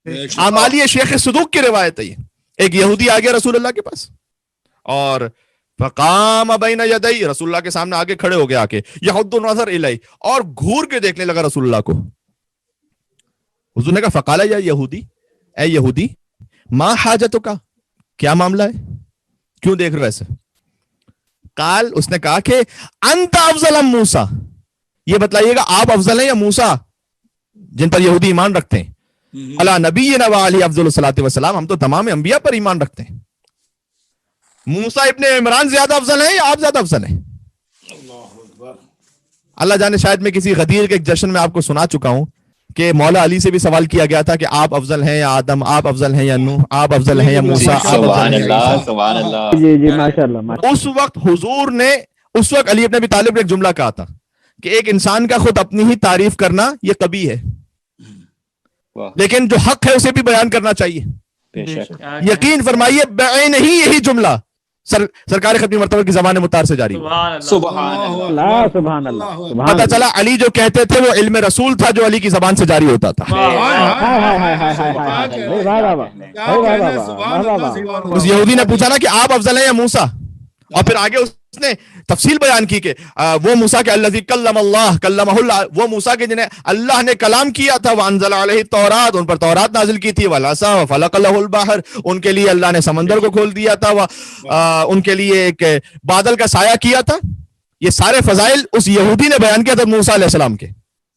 आमाली Sheikh Zadok की रिवायत है। एक यहूदी आ गया रसूलुल्लाह के पास और फकाम बैन यदई, रसूलुल्लाह के सामने आगे खड़े हो गया आके, यहुद्दु नज़र इलैहि, और घूर के देखने लगा रसूलुल्लाह को। हुजूर ने कहा फकाला या यहूदी, ए यहूदी, मा हाजतुका, क्या मामला है, क्यों देख रहे हो ऐसे? काल, उसने कहा कि अंत अफजल अम मूसा, ये बतलाइएगा आप अफजल हैं या मूसा जिन पर यहूदी ईमान रखते हैं? अला नबीना व अलैहि अफजलुस सलाति व सलाम, हम तो तमाम अंबिया पर ईमान रखते हैं। मूसा इब्ने इमरान ज्यादा अफजल है या आप ज्यादा अफजल हैं? अल्लाह जाने, शायद मैं किसी गदीर के एक जश्न में आपको सुना चुका हूं कि मौला अली से भी सवाल किया गया था कि आप अफजल हैं या आदम, आप अफजल हैं या नूह, आप अफजल हैं या मूसा। जी जी माशाअल्लाह। उस वक्त हुजूर ने, उस वक्त अली इब्न अबी तालिब ने एक जुमला कहा था कि एक इंसान का खुद अपनी ही तारीफ करना ये कभी है, लेकिन जो हक है उसे भी बयान करना चाहिए। यकीन फरमाइए बैन ही यही जुमला सरकार खत्मी मर्तबा की ज़बान मुतार से जारी। सुभान अल्लाह। पता चला अली जो कहते थे वो इल्म रसूल था जो अली की ज़बान से जारी होता था। उस यहूदी ने पूछा ना कि आप अफजल हैं या मूसा, और फिर आगे उसने तफसील बयान की कि वो मूसा के अल्लज़ी कल्लमल्लाह कल्लमहुल्लाह, वो मूसा के जिन्हें अल्लाह ने कलाम किया था, वअंज़ल अलैहि तौरात, उन पर तौरात नाजिल की थी, वलअसा फलक़ लहुल बहर, उनके लिए अल्लाह ने समंदर को खोल दिया था, उनके लिए एक बादल का साया किया था। ये सारे फजाइल उस यहूदी ने बयान किया था मूसा अलैहिस्सलाम के।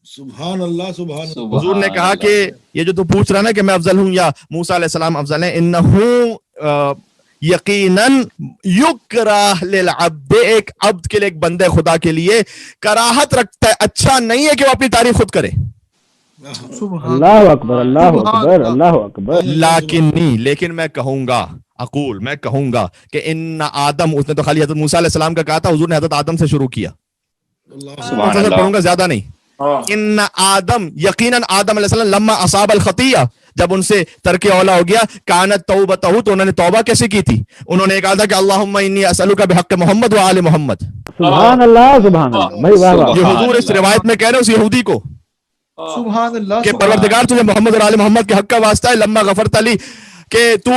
सुभान अल्लाह, सुभान अल्लाह। हुजूर ने कहा कि ये जो तू पूछ रहा ना कि मैं अफजल हूं या मूसा अलैहिस्सलाम अफजल है, इन्नहु यकीनन युकराह लिल अब्द, एक अब्द के लिए, एक बंदे खुदा के लिए कराहत रखता है, अच्छा नहीं है कि वो अपनी तारीफ खुद करे। अल्लाह अकबर, अल्लाह अकबर, अल्लाह अकबर। लेकिन मैं कहूंगा, अकूल, मैं कहूंगा कि इन आदम, उसने तो खाली हजरत मूसा अलैहिस्सलाम का कहा था, हुजूर ने हजरत आदम से शुरू किया, पढ़ूंगा ज्यादा नहीं। इन आदम, यकीनन आदम अलैहिस्सलाम लम्मा असाब अल खतिया, जब उनसे तरके औला हो गया, कानत तौबतहु, तो उन्होंने तौबा कैसे की थी? उन्होंने कहा था कि अल्लाहुम्मा इन्नी असअलुका बिहक़्क़ि मोहम्मद व आले मोहम्मद। सुभान अल्लाह, सुभान अल्लाह। भाई वाह वाह। ये हुजूर इस रिवायत में कह रहे हैं उस यहूदी को सुभान अल्लाह कि परवरदिगार तुझे मोहम्मद और आले मोहम्मद के हक का वास्ता है, लम्मा गफरत अली, कि तू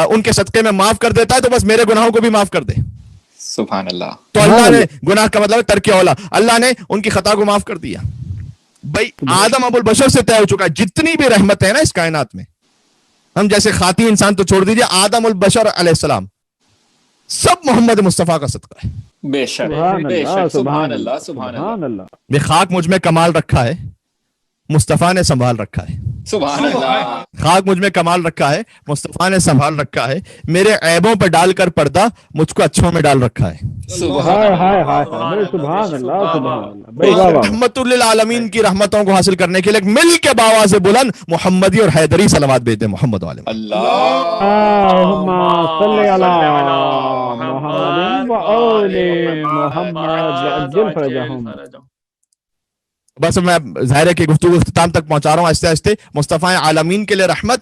उनके सदक़े में माफ कर देता है तो बस मेरे गुनाहों को भी माफ कर दे। सुभान अल्लाह। तो अल्लाह ने, गुनाह का मतलब तरके औला, अल्लाह ने उनकी खता को माफ कर दिया। भाई आदम अबुल बशर से तय हो चुका है, जितनी भी रहमत है ना इस कायनात में, हम जैसे खाती इंसान तो छोड़ दीजिए, आदम उल बशर अलैहिस्सलाम सब मोहम्मद मुस्तफा का सदका है। बेशक बेशक, सुभान अल्लाह, सुभान अल्लाह। ये खाक मुझ में कमाल रखा है, मुस्तफा ने संभाल रखा है। सुभान अल्लाह। खाक मुझ में कमाल रखा है, मुस्तफा ने संभाल रखा है। मेरे ऐबों पर डालकर पर्दा मुझको अच्छों में डाल रखा है। रहमतुल लिल आलमीन की रहमतों को हासिल करने के लिए मिल के बावा से बुलंद मुहम्मदी और हैदरी सलावत भेजते मोहम्मद वाले। बस मैं ज़ाहिर है कि गुफ्तगू इख्तिताम तक पहुंचा रहा हूं आहिस्ते आहिस्ते। मुस्तफा आलमीन के लिए रहमत,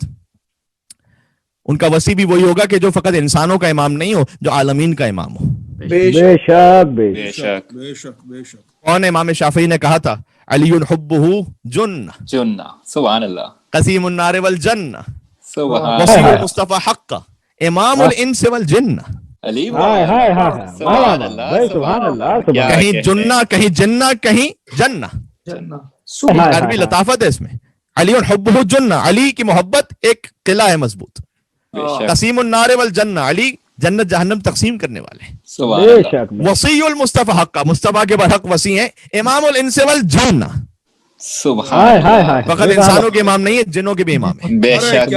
उनका वसी भी वही होगा कि जो फकत इंसानों का इमाम नहीं हो, जो आलमीन का इमाम हो। बेशक बेशक बेशक बेशक। कौन? इमाम शाफी ने कहा था अलीयुन हुब्बुहु जुन्ना जुन्ना। सुभान अल्लाह। कसीमुन नार वल जन्ना सुभान वसीयुल मुस्तफा हक्का इमामुल इंस वल जिन्ना। अली सुभान अल्लाह, सुभान अल्लाह। कहीं जुन्ना, कहीं जिन्ना, कहीं जन्ना। अरबी लताफत है इसमें। अलीयुन हुब्बुहु जुन्ना, अली की मोहब्बत एक किला है मजबूत। कसीमुन नार वल जन्ना, अली जन्नत जहन्नम तकसीम करने वाले। वसीयुल मुस्तफा हक्का, मुस्तफा के बरहक वसी है। इमामुल इंस वल जन्ना, फकत इंसानों के इमाम नहीं है, जिन्नों के भी इमाम है। बेशक।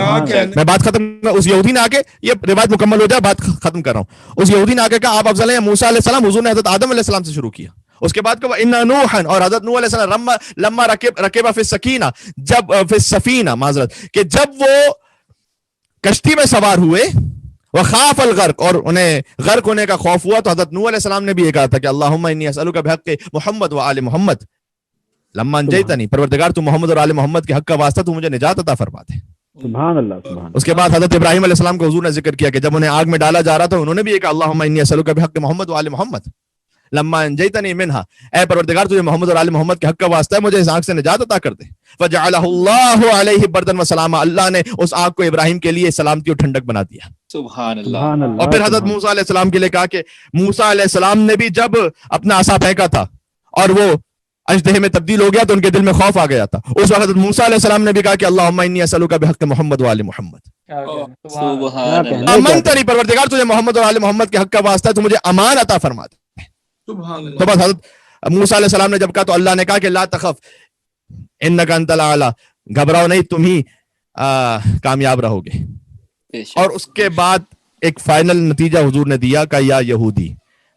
मैं बात खत्म, उस यहूदी ने आके, ये रिवायत मुकम्मल हो जाए, बात खत्म कर रहा हूं। उस यहूदी ने आके कहा आप अफजल हैं मूसा अलैहिस्सलाम। हुजूर ने हजरत आदम अलैहिस्सलाम से शुरू किया। उसके बाद कहा इन्ना नूहन, और हजरत नूह अलैहिस्सलाम लम्मा रकेबा फिस सकीना, जब फिस सफीना माजरत, कि जब वो कश्ती में सवार हुए, वह खाफ अल गर्क, और उन्हें गर्क होने का खौफ हुआ, तो हजरत नूह अलैहिस्सलाम ने भी ये कहा था कि अल्लाहुम्मा इन्नी असअलुका बिहक़्क़ि मोहम्मद व आले मोहम्मद लम्मा अंजयतनी, परवरदिगार तू मोहम्मद और आले मोहम्मद के हक का वास्ता तू मुझे निजात अता फरमा दे। सुभान अल्लाह, सुभान। उसके बाद हजरत इब्राहिम अलैहिस्सलाम को हुजूर ने जिक्र किया कि जब उन्हें आग में डाला जा रहा था, उन्होंने भी कहा अल्लाहुम्मा इन्नी असअलुका बिहक़्क़ि मोहम्मद व आले मोहम्मद लम्मा अंजयतनी मिनहा, ऐ परवरदिगार तुझे मोहम्मद और आले मोहम्मद के हक का वास्ता है, मुझे इस आग से निजात अता कर दे। फजअलहुल्लाहु अलैहि बर्दन व सलामा, अल्लाह ने उस आग को इब्राहिम के लिए सलामती और ठंडक बना दिया। सुभान अल्लाह। सुभान अल्लाह। और फिर हजरत मूसा अलैहि सलाम के लिए कहा कि मूसा अलैहि सलाम ने भी जब अपना आसा फेंका था और वो अजदहे में तब्दील हो गया तो उनके दिल में खौफ आ गया था, उस वक्त हजरत मूसा अलैहि सलाम ने भी कहा कि अल्लाहुम्मा इन्नी असअलुका बिहक़्क़ि मोहम्मद व आले मोहम्मद, सुभान अल्लाह। अमन तरी परवरदिगार तुझे मोहम्मद और आले मोहम्मद के हक का वास्ता है, तो मुझे अमान अता फरमा दे। सुभान तो अल्लाह। बस हजरत मूसा अलैहि सलाम ने जब कहा तो अल्लाह ने कहा कि ला तखफ इन्नका अंतल आला, घबराओ नहीं, तुम ही कामयाब रहोगे। बेशक। और उसके बाद एक फाइनल नतीजा हुजूर ने दिया का या यहूदी,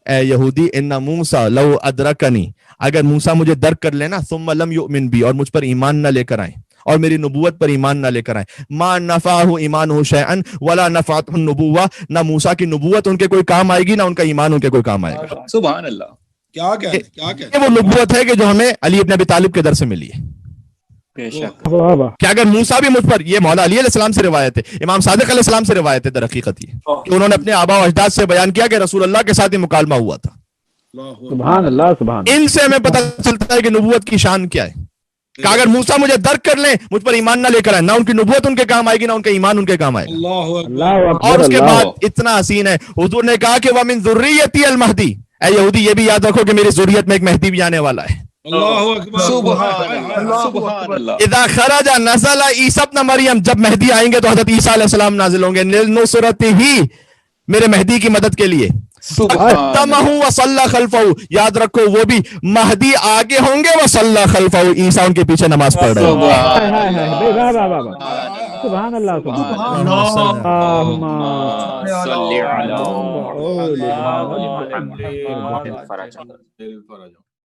ए यहूदी इन्ना मूसा लव अदरकनी, अगर मूसा मुझे दर्क कर लेना, सुम्मा लम युमिन बी, और मुझ पर ईमान न लेकर आए और मेरी नबूवत पर ईमान न लेकर आए, मा नफाहु ईमानुहु शैअन वला नफअतहु नबुव्वा, ना मूसा की नबूवत उनके कोई काम आएगी ना उनका ईमान उनके कोई काम आएगा। सुभान अल्लाह। क्या कहते क्या कहते ये वो नबूवत है कि जो हमें अली इब्न अबी तालिब के दर से मिली है। बेशक। वाह वाह। कि अगर मूसा भी मुझ पर, ये मौला अली अलैहिस्सलाम से रिवायत है, इमाम सादिक अलैहिस्सलाम से रिवायत है, दर हकीकत ये कि उन्होंने अपने आबा और अजदाद से बयान किया कि रसूल अल्लाह के साथ ही मुकालमा हुआ था। सुभान अल्लाह। सुभान इनसे हमें पता चलता है कि नबूवत की शान क्या है, कि अगर मूसा मुझे दर्क कर ले, मुझ पर ईमान ना लेकर आए, ना उनकी नबूवत उनके काम आएगी ना उनका ईमान उनके काम आएगा। अल्लाहु अकबर। अल्लाह अकबर। और उसके अल्लाह। बाद इतना हसीन है, हुजूर ने कहा कि वमिन ज़ुर्रियती अल महदी, ऐ यहूदी ये भी याद रखो कि मेरी ज़ुर्रियत में एक महदी भी आने वाला है। अल्लाहु अकबर। सुभान अल्लाह। सुभान अल्लाह। इदा खरजा नज़ला ईसा इब्न मरियम, जब महदी आएंगे तो हजरत ईसा अलैहिस्सलाम नाजिल होंगे, लिनुसरतिही, मेरे महदी की मदद के लिए। तमहु व सल्ला खल्फहु, याद रखो वो भी महदी आगे होंगे, व सल्ला खल्फहु, ईसा उनके पीछे नमाज पढ़ रहे होंगे। हाय हाय हाय। वाह वाह वाह वाह। सुभान अल्लाह। सुभान सल्ली अला अल्लाह।